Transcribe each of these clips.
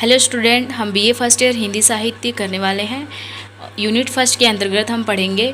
Hello student, हम BA first year Hindi साहित्य करने वाले हैं। यूनिट फर्स्ट के अंतर्गत हम पढ़ेंगे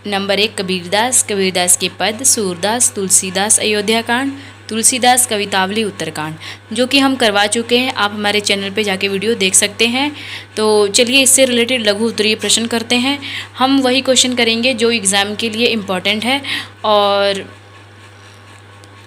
नंबर 1 कबीरदास, कबीरदास के पद, सूरदास, तुलसीदास अयोध्याकांड, तुलसीदास कवितावली उत्तरकांड, जो कि हम करवा चुके हैं। आप हमारे चैनल पे जाके वीडियो देख सकते हैं। तो चलिए इससे रिलेटेड लघु उत्तरीय प्रश्न करते हैं। हम वही क्वेश्चन करेंगे जो एग्ज़ाम के लिए इम्पॉर्टेंट है, और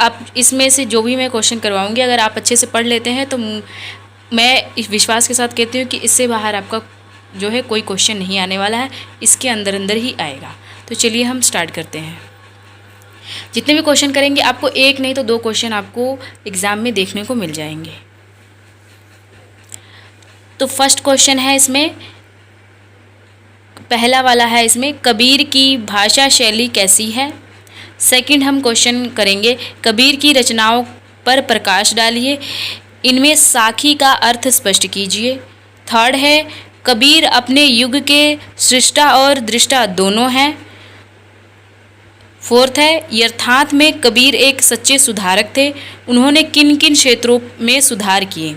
आप इसमें से जो भी मैं क्वेश्चन करवाऊँगी, अगर आप अच्छे से पढ़ लेते हैं तो मैं इस विश्वास के साथ कहती हूँ कि इससे बाहर आपका जो है कोई क्वेश्चन नहीं आने वाला है, इसके अंदर अंदर ही आएगा। तो चलिए हम स्टार्ट करते हैं। जितने भी क्वेश्चन करेंगे, आपको एक नहीं तो दो क्वेश्चन आपको एग्ज़ाम में देखने को मिल जाएंगे। तो फर्स्ट क्वेश्चन है इसमें, पहला वाला है इसमें, कबीर की भाषा शैली कैसी है। सेकंड हम क्वेश्चन करेंगे, कबीर की रचनाओं पर प्रकाश डालिए, इनमें साखी का अर्थ स्पष्ट कीजिए। थर्ड है, कबीर अपने युग के सृष्टा और दृष्टा दोनों हैं। फोर्थ है, यथार्थ में कबीर एक सच्चे सुधारक थे, उन्होंने किन किन क्षेत्रों में सुधार किए।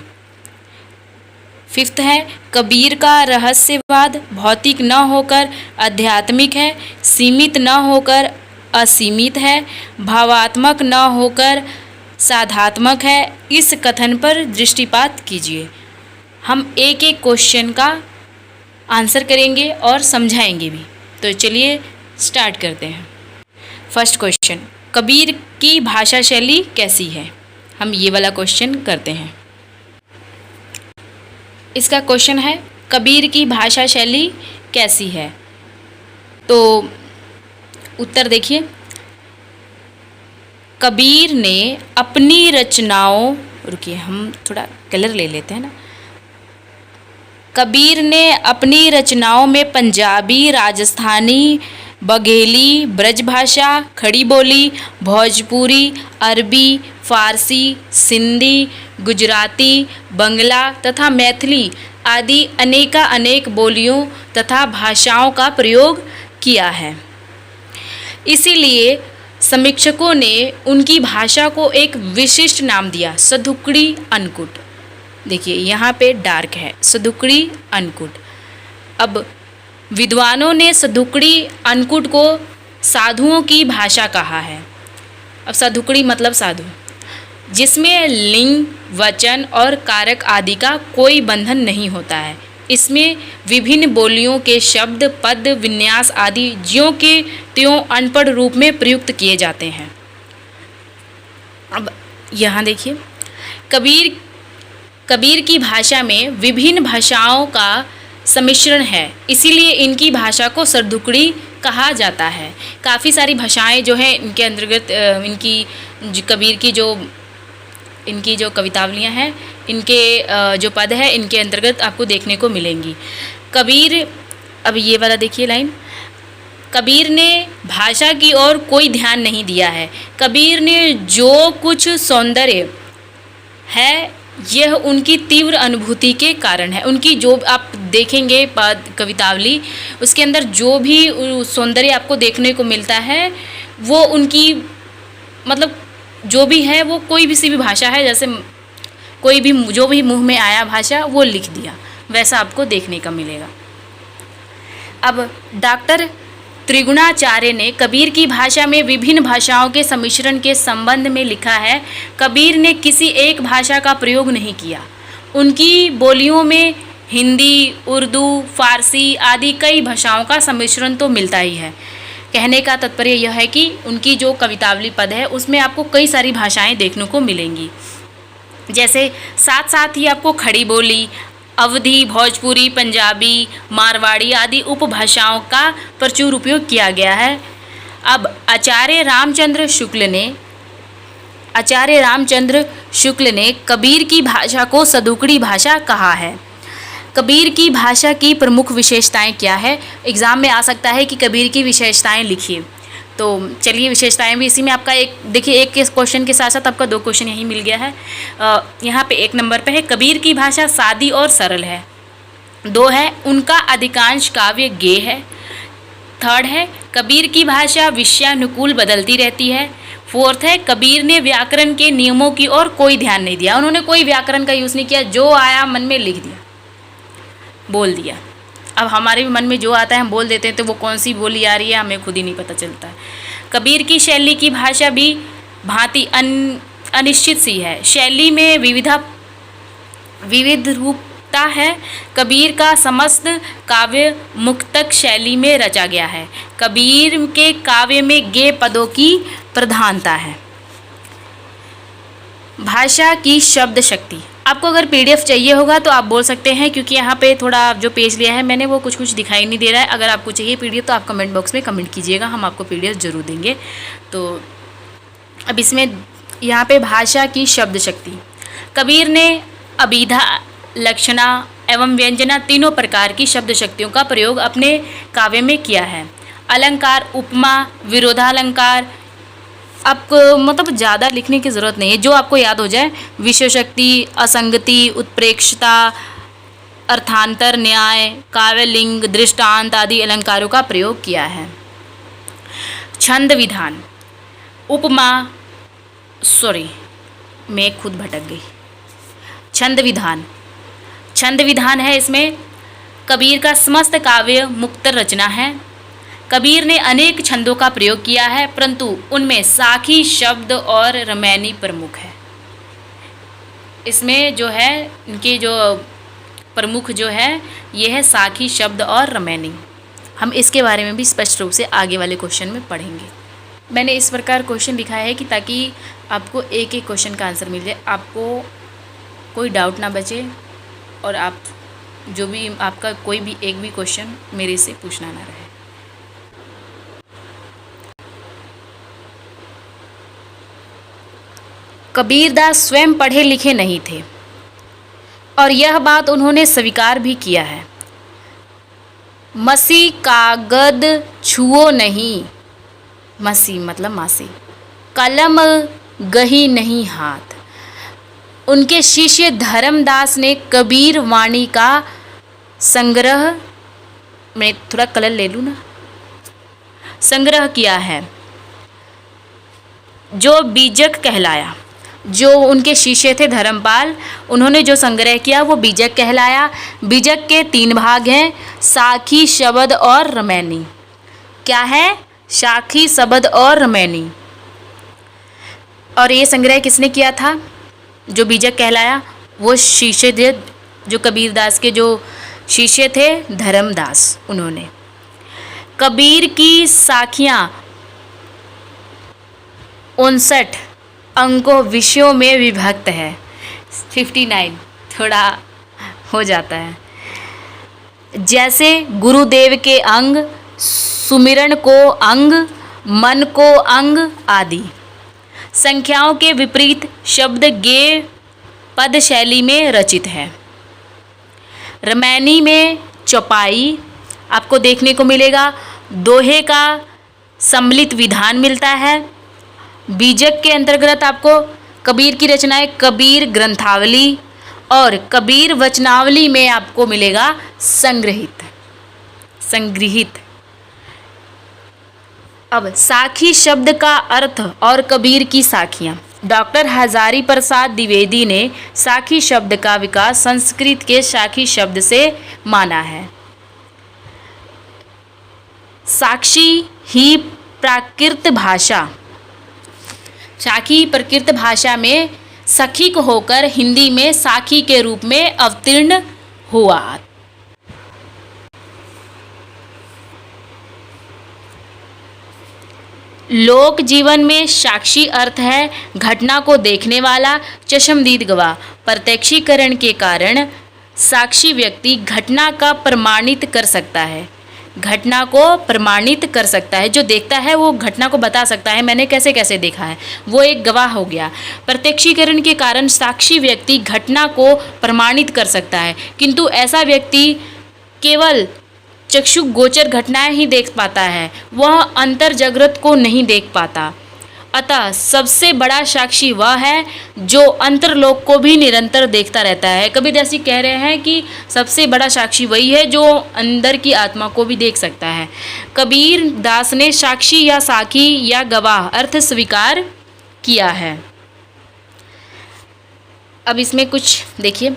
फिफ्थ है, कबीर का रहस्यवाद भौतिक न होकर आध्यात्मिक है, सीमित न होकर असीमित है, भावात्मक न होकर साधात्मक है। इस कथन पर दृष्टिपात कीजिए। हम एक एक क्वेश्चन का आंसर करेंगे और समझाएंगे भी। तो चलिए स्टार्ट करते हैं। फर्स्ट क्वेश्चन, कबीर की भाषा शैली कैसी है। हम ये वाला क्वेश्चन करते हैं। इसका क्वेश्चन है, कबीर की भाषा शैली कैसी है। तो उत्तर देखिए, कबीर ने अपनी रचनाओं, रुकिए हम थोड़ा कलर ले लेते हैं ना। कबीर ने अपनी रचनाओं में पंजाबी, राजस्थानी, बघेली, ब्रजभाषा, खड़ी बोली, भोजपुरी, अरबी, फारसी, सिंधी, गुजराती, बंगला तथा मैथिली आदि अनेक बोलियों तथा भाषाओं का प्रयोग किया है। इसीलिए समीक्षकों ने उनकी भाषा को एक विशिष्ट नाम दिया, सधुकड़ी अन्नकूट। देखिए यहाँ पे डार्क है, सधुकड़ी अन्नकूट। अब विद्वानों ने सधुकड़ी अन्नकूट को साधुओं की भाषा कहा है। अब सधुकड़ी मतलब साधु, जिसमें लिंग, वचन और कारक आदि का कोई बंधन नहीं होता है। इसमें विभिन्न बोलियों के शब्द, पद, विन्यास आदि ज्यों के त्यों अनपढ़ रूप में प्रयुक्त किए जाते हैं। अब यहाँ देखिए, कबीर की भाषा में विभिन्न भाषाओं का सम्मिश्रण है, इसीलिए इनकी भाषा को सरधुकड़ी कहा जाता है। काफ़ी सारी भाषाएं जो हैं इनके अंतर्गत, कबीर की इनकी जो कवितावलियाँ हैं, इनके जो पद है, इनके अंतर्गत आपको देखने को मिलेंगी। कबीर, अब ये वाला देखिए लाइन, कबीर ने भाषा की ओर कोई ध्यान नहीं दिया है। कबीर ने जो कुछ सौंदर्य है, यह उनकी तीव्र अनुभूति के कारण है। उनकी जो आप देखेंगे पद, कवितावली, उसके अंदर जो भी सौंदर्य आपको देखने को मिलता है, वो उनकी मतलब जो भी है, वो कोई भी सी भी भाषा है, जैसे कोई भी जो भी मुंह में आया भाषा वो लिख दिया, वैसा आपको देखने का मिलेगा। अब डॉक्टर त्रिगुणाचार्य ने कबीर की भाषा में विभिन्न भाषाओं के सम्मिश्रण के संबंध में लिखा है, कबीर ने किसी एक भाषा का प्रयोग नहीं किया। उनकी बोलियों में हिंदी, उर्दू, फारसी आदि कई भाषाओं का सम्मिश्रण तो मिलता ही है। कहने का तात्पर्य यह है कि उनकी जो कवितावली पद है, उसमें आपको कई सारी भाषाएं देखने को मिलेंगी। जैसे साथ साथ ही आपको खड़ी बोली, अवधी, भोजपुरी, पंजाबी, मारवाड़ी आदि उपभाषाओं का प्रचुर उपयोग किया गया है। अब आचार्य रामचंद्र शुक्ल ने कबीर की भाषा को सधुकड़ी भाषा कहा है। कबीर की भाषा की प्रमुख विशेषताएं क्या है। एग्ज़ाम में आ सकता है कि कबीर की विशेषताएं लिखिए। तो चलिए विशेषताएं भी इसी में आपका एक देखिए, एक के क्वेश्चन के साथ साथ आपका दो क्वेश्चन यही मिल गया है। यहाँ पे एक नंबर पे है, कबीर की भाषा सादी और सरल है। दो है, उनका अधिकांश काव्य गेय है। थर्ड है, कबीर की भाषा विषयानुकूल बदलती रहती है। फोर्थ है, कबीर ने व्याकरण के नियमों की ओर कोई ध्यान नहीं दिया। उन्होंने कोई व्याकरण का यूज़ नहीं किया, जो आया मन में लिख दिया, बोल दिया। अब हमारे भी मन में जो आता है हम बोल देते हैं, तो वो कौन सी बोली आ रही है हमें खुद ही नहीं पता चलता है। कबीर की शैली की भाषा भी भांति अनिश्चित सी है। शैली में विविध रूपता है। कबीर का समस्त काव्य मुक्तक शैली में रचा गया है। कबीर के काव्य में गेय पदों की प्रधानता है। भाषा की शब्द शक्ति, आपको अगर पीडीएफ चाहिए होगा तो आप बोल सकते हैं, क्योंकि यहाँ पे थोड़ा जो पेज लिया है मैंने वो कुछ दिखाई नहीं दे रहा है। अगर आपको चाहिए पीडीएफ तो आप कमेंट बॉक्स में कमेंट कीजिएगा, हम आपको पीडीएफ ज़रूर देंगे। तो अब इसमें यहाँ पे भाषा की शब्द शक्ति, कबीर ने अभिधा, लक्षणा एवं व्यंजना तीनों प्रकार की शब्द शक्तियों का प्रयोग अपने काव्य में किया है। अलंकार, उपमा, विरोधालंकार, आपको मतलब ज़्यादा लिखने की ज़रूरत नहीं है, जो आपको याद हो जाए। विषय शक्ति, असंगति, उत्प्रेक्षता, अर्थांतर, न्याय, काव्यलिंग, दृष्टांत आदि अलंकारों का प्रयोग किया है। छंद विधान, उपमा, मैं खुद भटक गई। छंद विधान है इसमें कबीर का समस्त काव्य मुक्त रचना है। कबीर ने अनेक छंदों का प्रयोग किया है, परंतु उनमें साखी शब्द और रमैनी प्रमुख है। इसमें जो है इनके जो प्रमुख जो है ये है साखी शब्द और रमैनी। हम इसके बारे में भी स्पष्ट रूप से आगे वाले क्वेश्चन में पढ़ेंगे। मैंने इस प्रकार क्वेश्चन लिखा है कि ताकि आपको एक एक क्वेश्चन का आंसर मिल जाए, आपको कोई डाउट ना बचे, और आप जो भी आपका कोई भी एक भी क्वेश्चन मेरे से पूछना ना रहे। कबीरदास स्वयं पढ़े लिखे नहीं थे और यह बात उन्होंने स्वीकार भी किया है। मसी कागद छुओ नहीं, मसी मतलब मासी, कलम गही नहीं हाथ। उनके शिष्य धर्मदास ने कबीर वाणी का संग्रह, मैं थोड़ा कलर ले लूँ ना, संग्रह किया है, जो बीजक कहलाया। जो उनके शिष्य थे धर्मपाल, उन्होंने जो संग्रह किया वो बीजक कहलाया। बीजक के 3 भाग हैं, साखी, शबद और रमैनी। क्या है? साखी, शबद और रमैनी। और ये संग्रह किसने किया था जो बीजक कहलाया? वो शिष्य थे, जो कबीरदास के जो शिष्य थे धर्मदास, उन्होंने। कबीर की साखियाँ 59 अंकों विषयों में विभक्त है। 59 थोड़ा हो जाता है। जैसे गुरुदेव के अंग, सुमिरन को अंग, मन को अंग आदि। संख्याओं के विपरीत शब्द गेय पद शैली में रचित है। रमैनी में चौपाई आपको देखने को मिलेगा। दोहे का सम्मिलित विधान मिलता है। बीजक के अंतर्गत आपको कबीर की रचनाएं कबीर ग्रंथावली और कबीर वचनावली में आपको मिलेगा संग्रहित। अब साखी शब्द का अर्थ और कबीर की साखियाँ। डॉक्टर हजारी प्रसाद द्विवेदी ने साखी शब्द का विकास संस्कृत के साखी शब्द से माना है। साक्षी ही प्राकृत भाषा, साखी प्रकृत भाषा में सखिक होकर हिंदी में साखी के रूप में अवतीर्ण हुआ। लोक जीवन में साक्षी अर्थ है घटना को देखने वाला, चश्मदीद गवाह। प्रत्यक्षीकरण के कारण साक्षी व्यक्ति घटना का प्रमाणित कर सकता है। घटना को प्रमाणित कर सकता है, जो देखता है वो घटना को बता सकता है मैंने कैसे कैसे देखा है, वो एक गवाह हो गया। प्रत्यक्षीकरण के कारण साक्षी व्यक्ति घटना को प्रमाणित कर सकता है, किंतु ऐसा व्यक्ति केवल चक्षु गोचर घटनाएं ही देख पाता है, वह अंतर जगत को नहीं देख पाता। अतः सबसे बड़ा साक्षी वह है जो अंतरलोक को भी निरंतर देखता रहता है। कबीर दास जी कह रहे हैं कि सबसे बड़ा साक्षी वही है जो अंदर की आत्मा को भी देख सकता है। कबीर दास ने साक्षी या साखी या गवाह अर्थ स्वीकार किया है। अब इसमें कुछ देखिए,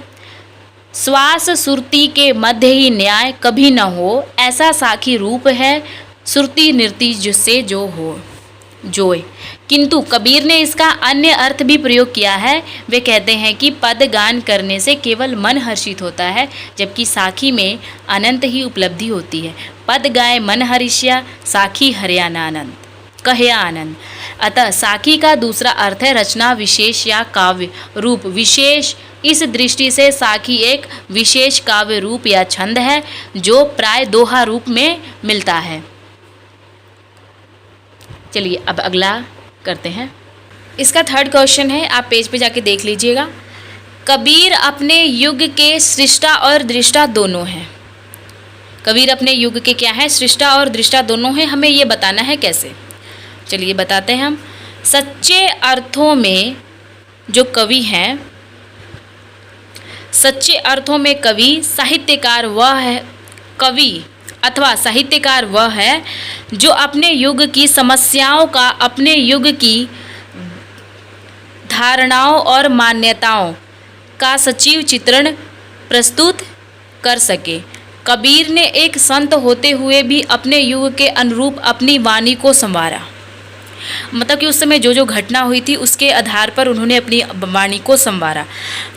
श्वास सुरती के मध्य ही न्याय कभी न हो, ऐसा साखी रूप है सुरती नृति जिससे जो हो जोय। किंतु कबीर ने इसका अन्य अर्थ भी प्रयोग किया है। वे कहते हैं कि पद गान करने से केवल मन हर्षित होता है, जबकि साखी में अनंत ही उपलब्धि होती है। पद गाए मन हर्ष्या, साखी हरियाणा आनंद कहया आनंद। अतः साखी का दूसरा अर्थ है रचना विशेष या काव्य रूप विशेष। इस दृष्टि से साखी एक विशेष काव्य रूप या छंद है जो प्राय दोहा रूप में मिलता है। चलिए अब अगला करते हैं। इसका थर्ड क्वेश्चन है, आप पेज पे जाके देख लीजिएगा। कबीर अपने युग के सृष्टा और दृष्टा दोनों हैं। कबीर अपने युग के क्या है? सृष्टा और दृष्टा दोनों हैं। हमें ये बताना है कैसे, चलिए बताते हैं हम। सच्चे अर्थों में जो कवि हैं, सच्चे अर्थों में कवि साहित्यकार वह है, कवि अथवा साहित्यकार वह है जो अपने युग की समस्याओं का, अपने युग की धारणाओं और मान्यताओं का सजीव चित्रण प्रस्तुत कर सके। कबीर ने एक संत होते हुए भी अपने युग के अनुरूप अपनी वाणी को संवारा। मतलब कि उस समय जो जो घटना हुई थी उसके आधार पर उन्होंने अपनी वाणी को संवारा।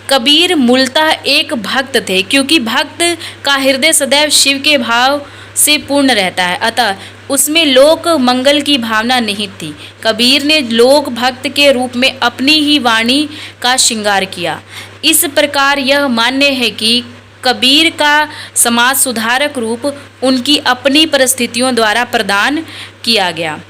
कबीर मूलतः एक भक्त थे, क्योंकि भक्त का हृदय सदैव शिव के भाव से पूर्ण रहता है, अतः उसमें लोक मंगल की भावना निहित थी। कबीर ने लोक भक्त के रूप में अपनी ही वाणी का श्रृंगार किया। इस प्रकार यह मान्य है कि कबीर का समाज सुधारक रूप उनकी अपनी परिस्थितियों द्वारा प्रदान किया गया।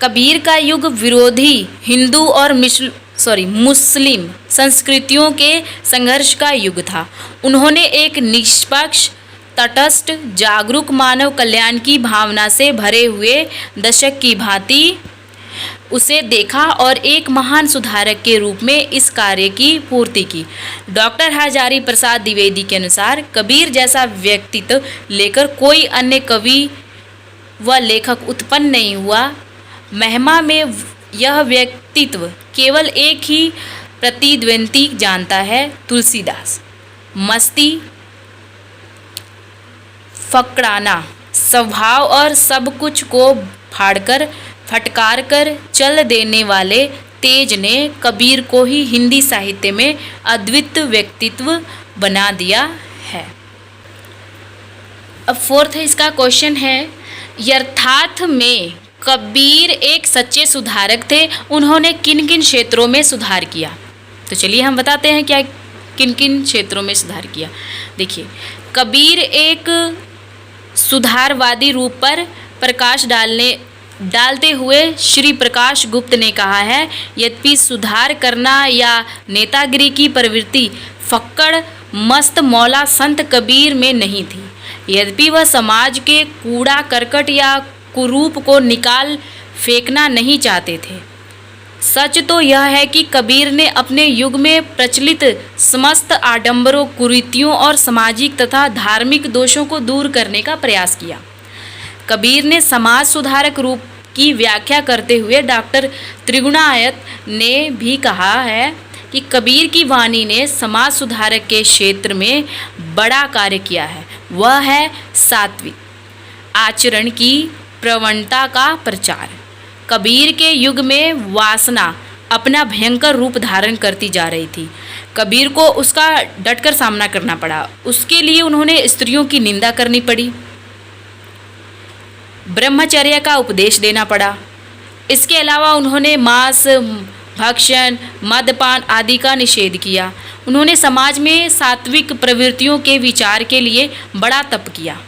कबीर का युग विरोधी हिंदू और मुस्लिम संस्कृतियों के संघर्ष का युग था। उन्होंने एक निष्पक्ष, तटस्थ, जागरूक मानव कल्याण की भावना से भरे हुए दशक की भांति उसे देखा और एक महान सुधारक के रूप में इस कार्य की पूर्ति की। डॉक्टर हजारी प्रसाद द्विवेदी के अनुसार कबीर जैसा व्यक्तित्व लेकर कोई अन्य कवि व लेखक उत्पन्न नहीं हुआ। महिमा में यह व्यक्तित्व केवल एक ही प्रतिद्वंदी जानता है, तुलसीदास। मस्ती, फकड़ाना स्वभाव और सब कुछ को फाड़कर फटकार कर चल देने वाले तेज ने कबीर को ही हिंदी साहित्य में अद्वितीय व्यक्तित्व बना दिया है। अब फोर्थ इसका क्वेश्चन है, यथार्थ में कबीर एक सच्चे सुधारक थे, उन्होंने किन किन क्षेत्रों में सुधार किया? तो चलिए हम बताते हैं क्या किन किन क्षेत्रों में सुधार किया। देखिए, कबीर एक सुधारवादी रूप पर प्रकाश डालते हुए श्री प्रकाश गुप्त ने कहा है, यद्यपि सुधार करना या नेतागिरी की प्रवृत्ति फक्कड़ मस्त मौला संत कबीर में नहीं थी। यद्यपि वह समाज के कूड़ा करकट या कुरूप को निकाल फेंकना नहीं चाहते थे। सच तो यह है कि कबीर ने अपने युग में प्रचलित समस्त आडंबरों, कुरीतियों और सामाजिक तथा धार्मिक दोषों को दूर करने का प्रयास किया। कबीर ने समाज सुधारक रूप की व्याख्या करते हुए डॉक्टर त्रिगुणायत ने भी कहा है कि कबीर की वाणी ने समाज सुधारक के क्षेत्र में बड़ा कार्य किया है। वह है सात्विक आचरण की प्रवणता का प्रचार। कबीर के युग में वासना अपना भयंकर रूप धारण करती जा रही थी। कबीर को उसका डटकर सामना करना पड़ा। उसके लिए उन्होंने स्त्रियों की निंदा करनी पड़ी, ब्रह्मचर्य का उपदेश देना पड़ा। इसके अलावा उन्होंने मांस भक्षण, मदपान आदि का निषेध किया। उन्होंने समाज में सात्विक प्रवृत्तियों के विचार के लिए बड़ा तप किया।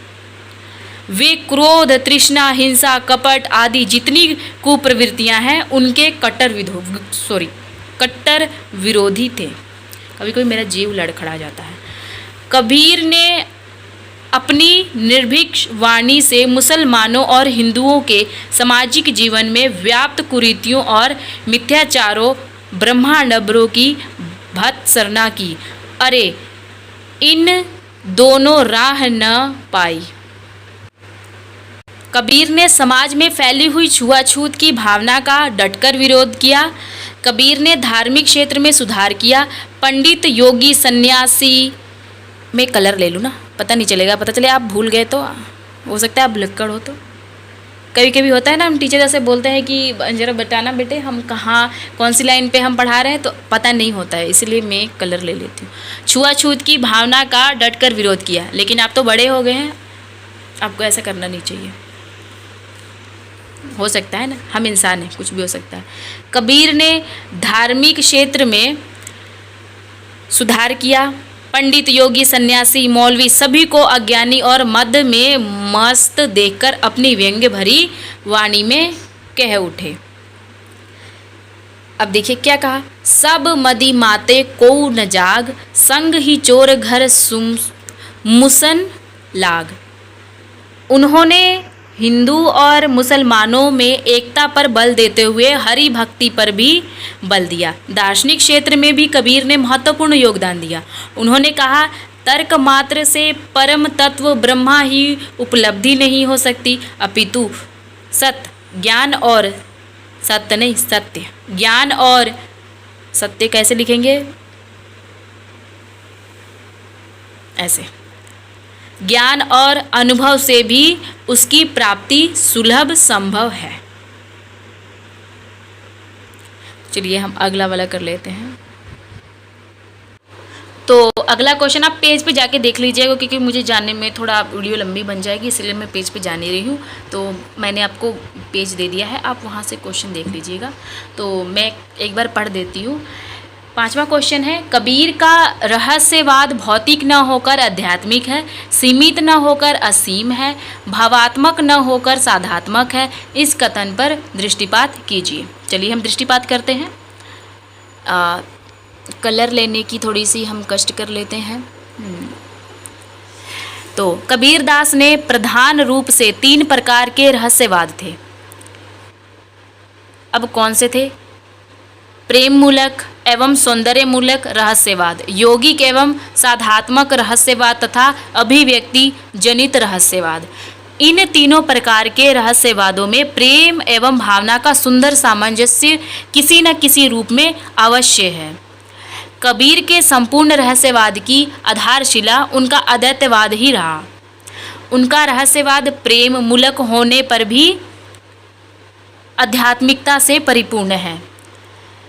वे क्रोध, तृष्णा, हिंसा, कपट आदि जितनी कुप्रवृत्तियां हैं उनके कट्टर विरोधी थे। कभी कभी मेरा जीव लड़खड़ा जाता है। कबीर ने अपनी निर्भीक वाणी से मुसलमानों और हिंदुओं के सामाजिक जीवन में व्याप्त कुरीतियों और मिथ्याचारों, ब्रह्मांडरों की भत्सना की। अरे इन दोनों राह न पाई। कबीर ने समाज में फैली हुई छुआछूत की भावना का डटकर विरोध किया। कबीर ने धार्मिक क्षेत्र में सुधार किया। पंडित, योगी, सन्यासी, मैं कलर ले लूँ ना, पता नहीं चलेगा, पता चले आप भूल गए तो हो सकता है आप भुलक्कड़ हो। तो कभी कभी होता है ना, हम टीचर जैसे बोलते हैं कि जरा बताना बेटे हम कहाँ कौन सी लाइन पे हम पढ़ा रहे हैं, तो पता नहीं होता है, इसलिए मैं कलर ले लेती हूँ। छुआछूत की भावना का डटकर विरोध किया। लेकिन आप तो बड़े हो गए हैं, आपको ऐसा करना नहीं चाहिए। हो सकता है ना, हम इंसान हैं, कुछ भी हो सकता है। कबीर ने धार्मिक क्षेत्र में सुधार किया। पंडित, योगी, सन्यासी, मौलवी सभी को अज्ञानी और मद में मस्त देखकर अपनी व्यंग्य भरी वाणी में कह उठे। अब देखिए क्या कहा, सब मदी माते को न जाग, संग ही चोर घर मुसन लाग। उन्होंने हिंदू और मुसलमानों में एकता पर बल देते हुए हरि भक्ति पर भी बल दिया। दार्शनिक क्षेत्र में भी कबीर ने महत्वपूर्ण योगदान दिया। उन्होंने कहा, तर्क मात्र से परम तत्व ब्रह्मा ही उपलब्धि नहीं हो सकती, अपितु सत्य ज्ञान और सत्य नहीं सत्य ज्ञान और सत्य कैसे लिखेंगे, ऐसे, ज्ञान और अनुभव से भी उसकी प्राप्ति सुलभ संभव है। चलिए हम अगला वाला कर लेते हैं। तो अगला क्वेश्चन आप पेज पे जाके देख लीजिएगा, क्योंकि मुझे जानने में थोड़ा वीडियो लंबी बन जाएगी, इसलिए मैं पेज पे जा नहीं रही हूँ। तो मैंने आपको पेज दे दिया है, आप वहाँ से क्वेश्चन देख लीजिएगा। तो मैं एक बार पढ़ देती हूँ। 5वां क्वेश्चन है, कबीर का रहस्यवाद भौतिक न होकर आध्यात्मिक है, सीमित न होकर असीम है, भावात्मक न होकर साधात्मक है। इस कथन पर दृष्टिपात कीजिए। चलिए हम दृष्टिपात करते हैं। कलर लेने की थोड़ी सी हम कष्ट कर लेते हैं। तो कबीरदास ने प्रधान रूप से 3 प्रकार के रहस्यवाद थे। अब कौन से थे? प्रेम मूलक एवं सौंदर्य मूलक रहस्यवाद, यौगिक एवं साधात्मक रहस्यवाद तथा अभिव्यक्ति जनित रहस्यवाद। इन तीनों प्रकार के रहस्यवादों में प्रेम एवं भावना का सुंदर सामंजस्य किसी न किसी रूप में अवश्य है। कबीर के संपूर्ण रहस्यवाद की आधारशिला उनका अद्वैतवाद ही रहा। उनका रहस्यवाद प्रेम मूलक होने पर भी आध्यात्मिकता से परिपूर्ण है।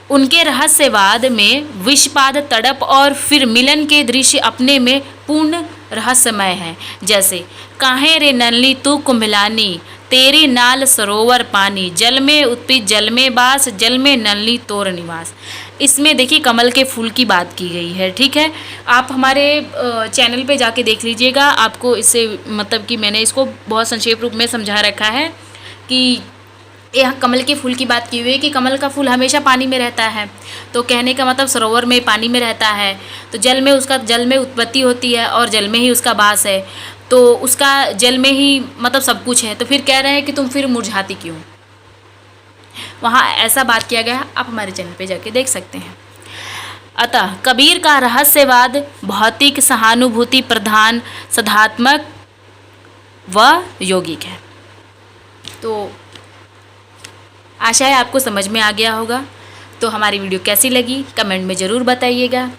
उनके रहस्यवाद में विषपाद, तड़प और फिर मिलन के दृश्य अपने में पूर्ण रहस्यमय हैं। जैसे काहे रे नलनी तू कुम्भलानी, तेरी नाल सरोवर पानी, जल में उत्पीत जल में बास, जल में नलनी तोर निवास। इसमें देखिए कमल के फूल की बात की गई है। ठीक है, आप हमारे चैनल पे जाके देख लीजिएगा। आपको इससे मतलब कि मैंने इसको बहुत संक्षेप रूप में समझा रखा है कि यहाँ कमल के फूल की बात की हुई है कि कमल का फूल हमेशा पानी में रहता है। तो कहने का मतलब सरोवर में पानी में रहता है, तो जल में उसका जल में उत्पत्ति होती है और जल में ही उसका वास है। तो उसका जल में ही मतलब सब कुछ है। तो फिर कह रहे हैं कि तुम फिर मुरझाती क्यों? वहाँ ऐसा बात किया गया, आप हमारे चैनल पे जाके देख सकते हैं। अतः कबीर का रहस्यवाद भौतिक, सहानुभूति प्रधान, सदात्मक व यौगिक है। तो आशा है आपको समझ में आ गया होगा। तो हमारी वीडियो कैसी लगी कमेंट में ज़रूर बताइएगा।